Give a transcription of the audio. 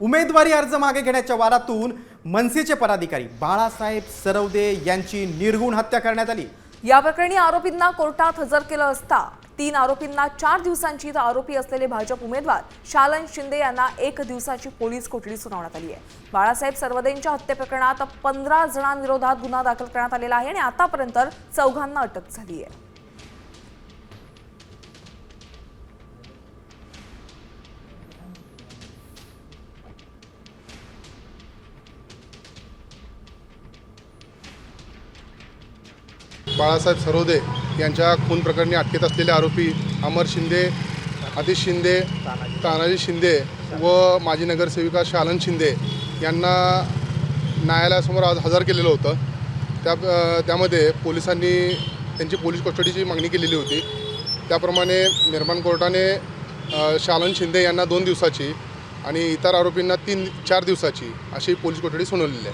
उमेदवारी अर्ज मागे घेण्याच्या वादातून मनसेचे पदाधिकारी बाळासाहेब सरवदे यांची निर्घृण हत्या करण्यात आली। या प्रकरणी आरोपींना कोर्टात हजर केलं असता 3 आरोपींना 4 दिवसांची तर आरोपी असलेले भाजप उमेदवार शालन शिंदे यांना 1 दिवसाची पोलीस कोठडी सुनावण्यात आली आहे। बाळासाहेब सरवदेंच्या हत्येप्रकरणात 15 जणांविरोधात गुन्हा दाखल करण्यात आलेला आहे आणि आतापर्यंत 4 अटक झाली आहे। बाळासाहेब सरवदे यांच्या खून प्रकरणी अटकेत असलेले आरोपी अमर शिंदे, आतिश शिंदे, तानाजी शिंदे व माजी नगरसेविका शालन शिंदे यांना न्यायालयासमोर आज हजर केलेलं होतं। त्यामध्ये पोलिसांनी त्यांची पोलीस कस्टडीची मागणी केलेली होती। त्याप्रमाणे निर्माण कोर्टाने शालन शिंदे यांना 2 दिवसाची आणि इतर आरोपींना 3-4 दिवसाची अशी पोलीस कोठडी सुनावलेली आहे।